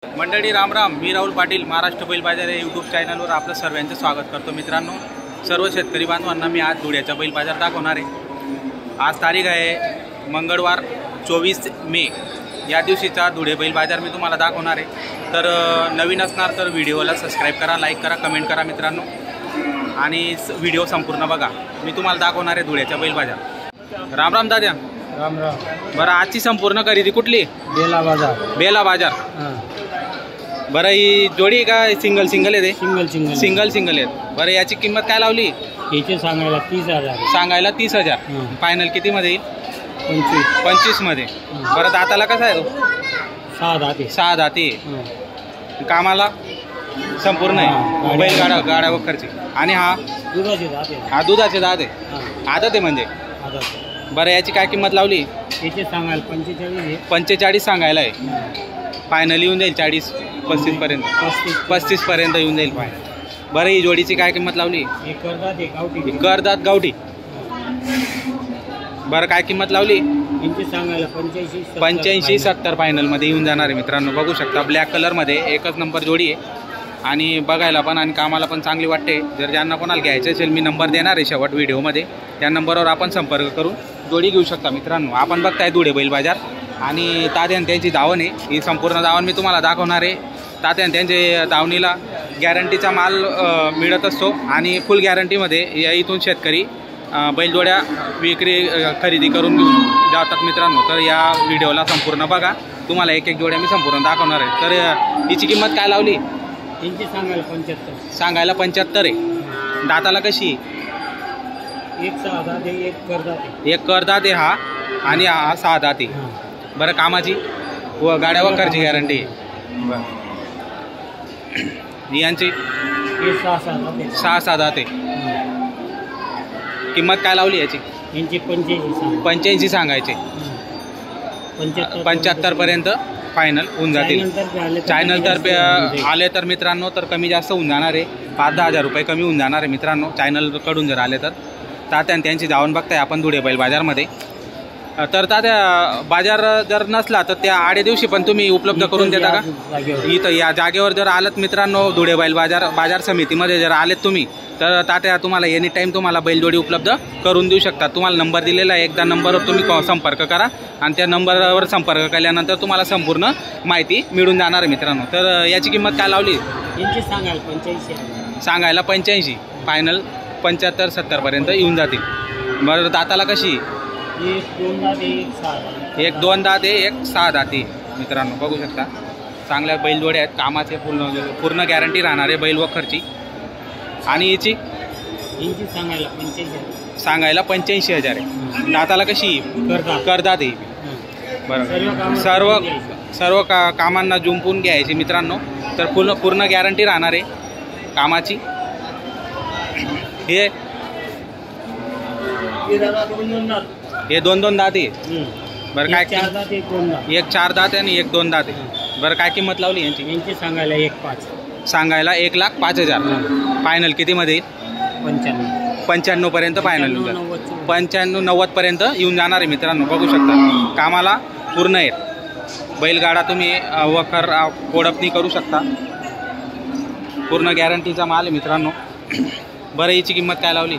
मंडळी राम राम, मी राहुल पाटील महाराष्ट्र बैल बाजार या यूट्यूब चॅनलवर आपलं सर्वांचं स्वागत करतो। मित्रांनो, सर्व शेतकरी बांधवांना मी आज धुळ्याचा बैल बाजार दाखवणार आहे। आज तारीख आहे मंगळवार 24 मे। या दिवशीचा धुळे बैल बाजार मी तुम्हाला दाखवणार आहे। तर नवीन असणार तर व्हिडिओला सबस्क्राईब करा, लाईक करा, कमेंट करा मित्रांनो, आणि व्हिडिओ संपूर्ण बघा। मी तुम्हाला दाखवणार आहे धुळ्याचा बैल बाजार। राम राम दादा। राम राम। बरं, आजची संपूर्ण खरेदी कुठली? बेला बाजार। बेला बाजार। बरं, ही जोडी का सिंगल सिंगल आहे? सिंगल आहेत। बरं, याची किंमत काय लावली? याचे सांगायला 30,000। सांगायला 30,000। फायनल किती मध्ये येईल? 25 मध्ये। बरं, दाताला कसा आहे तो? 6 दाते। कामाला संपूर्ण आहे, बैलगाडा वखरची। आणि हा दुधाचे दात आहे, आदत आहे म्हणजे। बरं, याची काय किंमत लावली? याचे सांगायला 45 सांगायला आहे। फायनल येऊन जाईल 40-35 पर्यंत, 35 पर्यंत येऊन जाईल फायनल। बरं, ही जोडीची काय किंमत लावली? करदात गावठी। बरं, काय किंमत लावली? सांगायला 85-70 फायनल मध्ये येऊन जाणार आहे मित्रांनो। बघू शकता, ब्लॅक कलर मध्ये एकच नंबर जोडी आहे, आणि बघायला पण आणि कामाला पण चांगली वाटते। जर ज्यांना कोणाला घ्यायचं असेल, मी नंबर देणार आहे शेवट व्हिडिओमध्ये, त्या नंबरवर आपण संपर्क करून जोडी घेऊ शकता मित्रांनो। आपण बघताय धुळे बैल बाजार, आणि तात्यान त्यांची दावण आहे। ही संपूर्ण दावण मी तुम्हाला दाखवणार आहे। तात्यान त्यांचे दावणीला गॅरंटीचा माल मिळत असतो, आणि फुल गॅरंटीमध्ये या इथून शेतकरी बैलजोड्या खरेदी करून घेऊन जातात मित्रांनो। तर या व्हिडिओला संपूर्ण बघा, तुम्हाला एक जोड्या मी संपूर्ण दाखवणार आहे। तर हिची किंमत काय लावली? सांगायला 75 आहे। दाताला कशी? एक करदात आहे हा, आणि हा 6 दाते। बरं, कामाची व गाड्या वखरची गॅरंटी आहे। यांची 6 दाते। किंमत काय लावली याची? 85 सांगायचे। 75 पर्यंत फायनल होऊन जातील। चॅनल तर्फे आले तर मित्रांनो तर कमी जास्त होऊन जाणार आहे, 5-10 हजार रुपये कमी होऊन जाणार आहे मित्रांनो, चॅनल कडून जर आले तर। तात्यान त्यांची धावून बघताय आपण धुळे बैल बाजारमध्ये। तर तात्या, बाजार जर नसला तर त्या आडे दिवशी पण तुम्ही उपलब्ध करून देता का? इथं या जागेवर जर आलत मित्रांनो, धुळे बैल बाजार समितीमध्ये जर आलेत तुम्ही, तर तात्या तुम्हाला एनी टाईम तुम्हाला बैलजोडी उपलब्ध करून देऊ शकतात। तुम्हाला नंबर दिलेला आहे, एकदा नंबरवर तुम्ही संपर्क करा, आणि त्या नंबरवर संपर्क केल्यानंतर तुम्हाला संपूर्ण माहिती मिळून जाणार आहे मित्रांनो। तर याची किंमत काय लावली? सांगायला 85, फायनल 75-70 पर्यंत येऊन जातील। बरं, दाताला कशी? एक 2 दाते, एक 6 दाते मित्रांनो। बघू शकता, चांगल्या बैलजोड्या आहेत, कामाचे पूर्ण गॅरंटी राहणार आहे बैल वखरची। आणि याची सांगायला 85,000 आहे। दाताला कशी? करदात आहे। बरं, सर्व कामांना जुंपून घ्यायचे मित्रांनो, तर पूर्ण गॅरंटी राहणार आहे कामाची। हे 2 दाते। बरं, काय एक 4 दाते आणि एक 2 दाते। बरं, काय किंमत लावली यांची? सांगायला 1,05,000। सांगायला 1,05,000। फायनल किती मध्ये? 95 पर्यंत फायनल येऊन जाणार, 95-90 पर्यंत येऊन जाणार आहे मित्रांनो। बघू शकता, कामाला पूर्ण आहेत। बैलगाडा तुम्ही वखर कोडपणी करू शकता, पूर्ण गॅरंटीचा माल आहे मित्रांनो। बरं, हिची किंमत काय लावली?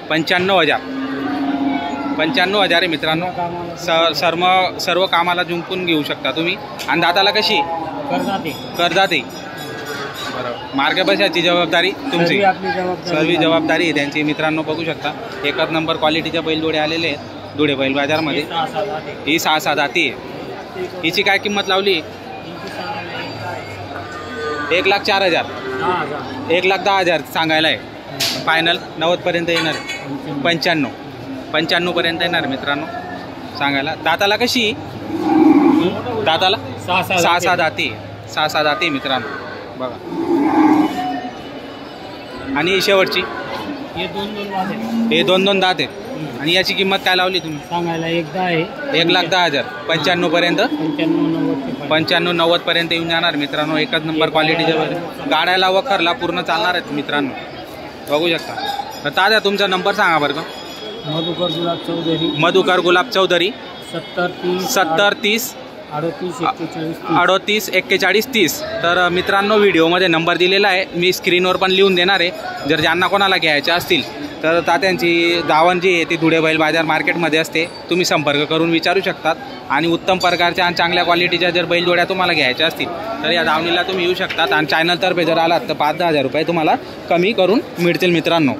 95,000 आहे मित्रांनो। सर्व कामाला जुंपून घेऊ शकता तुम्ही। आणि दाताला कशी? करदाते। बरोबर, मार्गदर्शनाची जबाबदारी तुमची, सर्व जबाबदारी आहे त्यांची मित्रांनो। बघू शकता, एकच नंबर क्वालिटीच्या बैलजोडे आलेले आहेत धुळे बैल बाजारमध्ये। ही 6 दाती आहे। हिची काय किंमत लावली? 1,04,000। 1,10,000 सांगायला आहे। फायनल 90 पर्यंत येणार आहे, 95 पर्यंत येणार मित्रांनो सांगायला। दाताला कशी? दाताला 6 दाते मित्रांनो, बघा। आणि शेवटची हे 2 दात आहेत। आणि याची किंमत काय लावली तुम्ही? सांगायला 1,10,000। 95 पर्यंत, 95-90 पर्यंत येऊन जाणार मित्रांनो। एकच नंबर क्वालिटीच्या गाड्याला वखरला पूर्ण चालणार आहेत मित्रांनो, बघू शकता। तर तात्या, तुमचा नंबर सांगा बरं का? मधुकर गुलाब चौधरी, मधुकर गुलाब चौधरी 70 30 38 41 38 41 30. तर मित्रांनो व्हिडिओमध्ये नंबर दिलेला आहे, मी स्क्रीनवर पण लिहून देणार आहे. जर ज्यांना कोणाला घ्यायचे असतील तर तात्यांची दावण जी आहे ती धुळे बैल बाजार मार्केटमध्ये असते, तुम्ही संपर्क करून विचारू शकतात. आणि उत्तम प्रकारच्या आणि चांगल्या क्वालिटीच्या जर बैलजोड्या तुम्हाला घ्यायच्या असतील तर या दावणीला तुम्ही येऊ शकतात. आणि चॅनलतर्फे जर आलात तर 5-10 हजार रुपये तुम्हाला कमी करून मिळतील मित्रांनो.